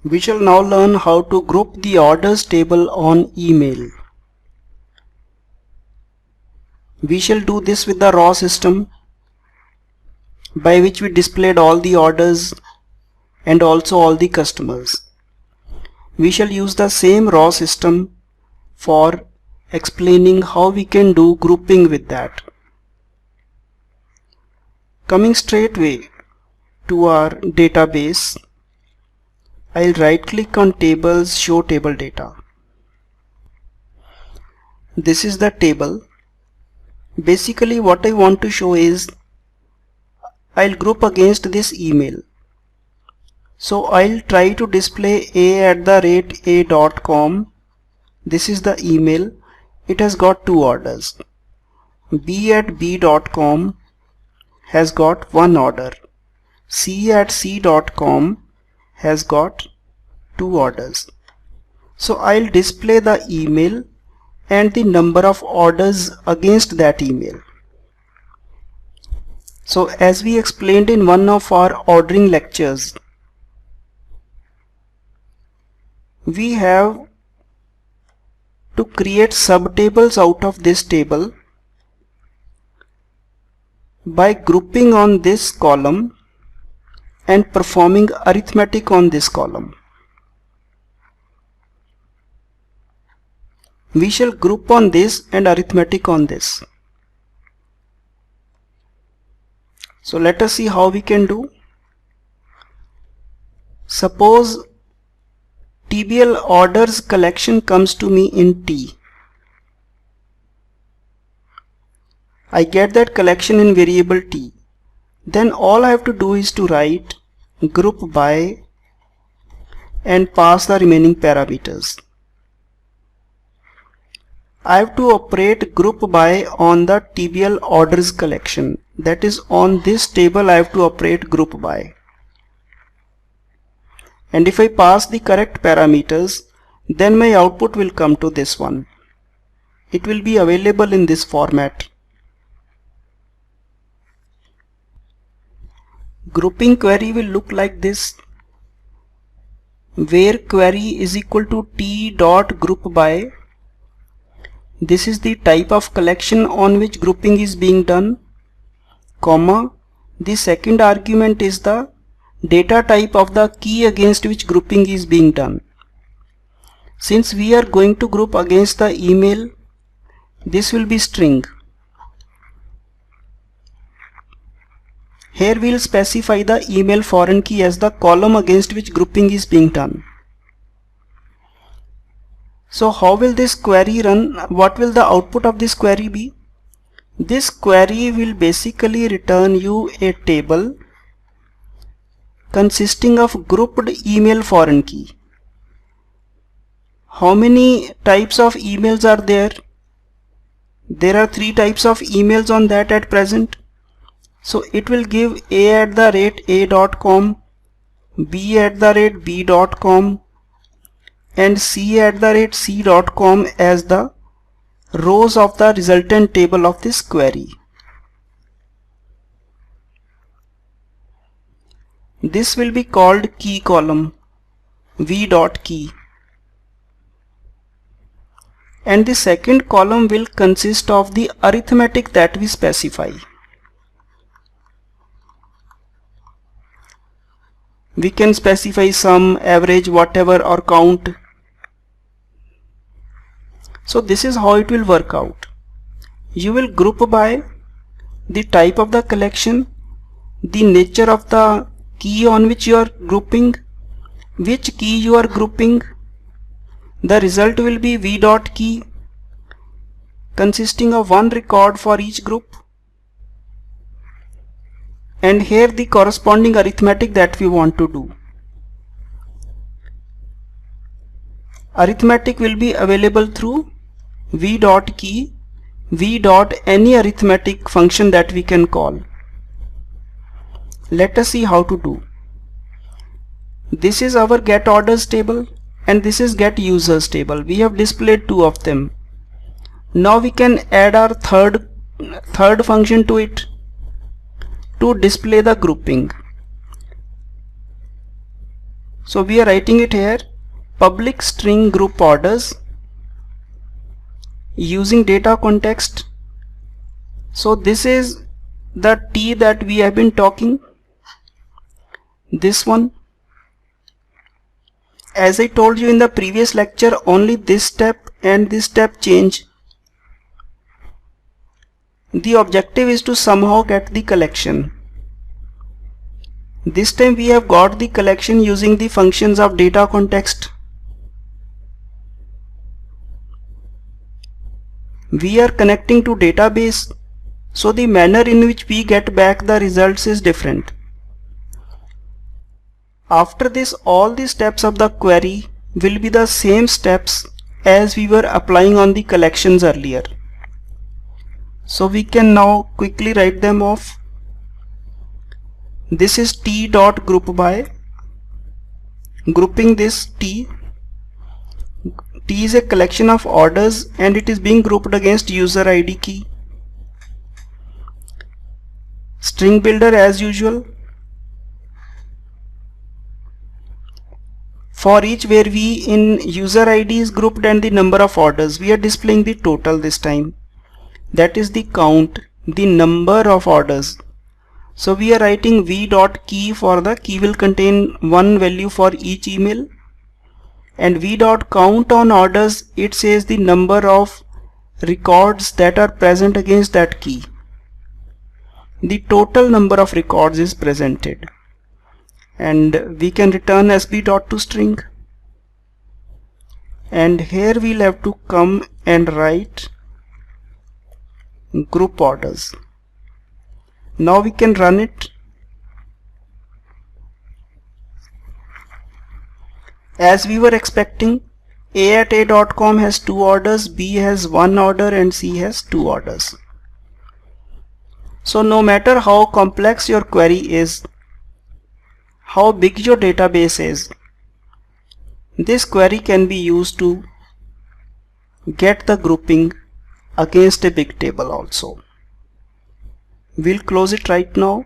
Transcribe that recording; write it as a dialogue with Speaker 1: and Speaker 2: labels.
Speaker 1: We shall now learn how to group the orders table on email. We shall do this with the raw system, by which we displayed all the orders and also all the customers. We shall use the same raw system for explaining how we can do grouping with that. Coming straightway to our database, I'll right click on tables, show table data. This is the table. Basically what I want to show is I'll group against this email. So I'll try to display a@a.com. This is the email. It has got two orders. b@b.com has got one order. c@c.com has got two orders. So I'll display the email and the number of orders against that email. So as we explained in one of our ordering lectures, we have to create subtables out of this table by grouping on this column and performing arithmetic on this column. We shall group on this and arithmetic on this. So let us see how we can do. Suppose TBL orders collection comes to me in T. I get that collection in variable T. Then all I have to do is to write group by and pass the remaining parameters. I have to operate group by on the TBL orders collection. That is, on this table I have to operate group by. And if I pass the correct parameters, then my output will come to this one. It will be available in this format. Grouping query will look like this, where query is equal to t.groupby. This is the type of collection on which grouping is being done, comma, the second argument is the data type of the key against which grouping is being done. Since we are going to group against the email, this will be string. Here we will specify the email foreign key as the column against which grouping is being done. So how will this query run? What will the output of this query be? This query will basically return you a table consisting of grouped email foreign key. How many types of emails are there? There are 3 types of emails on that at present. So it will give a@a.com, b@b.com and c@c.com as the rows of the resultant table of this query. This will be called key column, v.key. And the second column will consist of the arithmetic that we specify. We can specify sum, average, whatever, or count. So this is how it will work out. You will group by the type of the collection, the nature of the key on which you are grouping, which key you are grouping. The result will be v.key consisting of one record for each group. And here the corresponding arithmetic that we want to do. Arithmetic will be available through v.key, v.any arithmetic function that we can call. Let us see how to do. This is our get orders table and this is get users table. We have displayed 2 of them. Now we can add our third function to it to display the grouping. So we are writing it here, public string group orders using data context. So this is the T that we have been talking, this one. As I told you in the previous lecture, only this step and this step change. The objective is to somehow get the collection. This time we have got the collection using the functions of data context. We are connecting to database, so the manner in which we get back the results is different. After this, all the steps of the query will be the same steps as we were applying on the collections earlier. So we can now quickly write them off. This is T dot group by, grouping this T. T is a collection of orders and it is being grouped against user ID key. String builder as usual. For each where we in user ID is grouped and the number of orders, we are displaying the total this time. That is the count, the number of orders. So we are writing v dot key for the key will contain one value for each email, and v dot count on orders, it says the number of records that are present against that key. The total number of records is presented, and we can return sb dot to string, and here we'll have to come and write group orders. Now we can run it. As we were expecting, A at A.com has 2 orders, B has 1 order and C has 2 orders. So no matter how complex your query is, how big your database is, this query can be used to get the grouping against a big table also. We'll close it right now.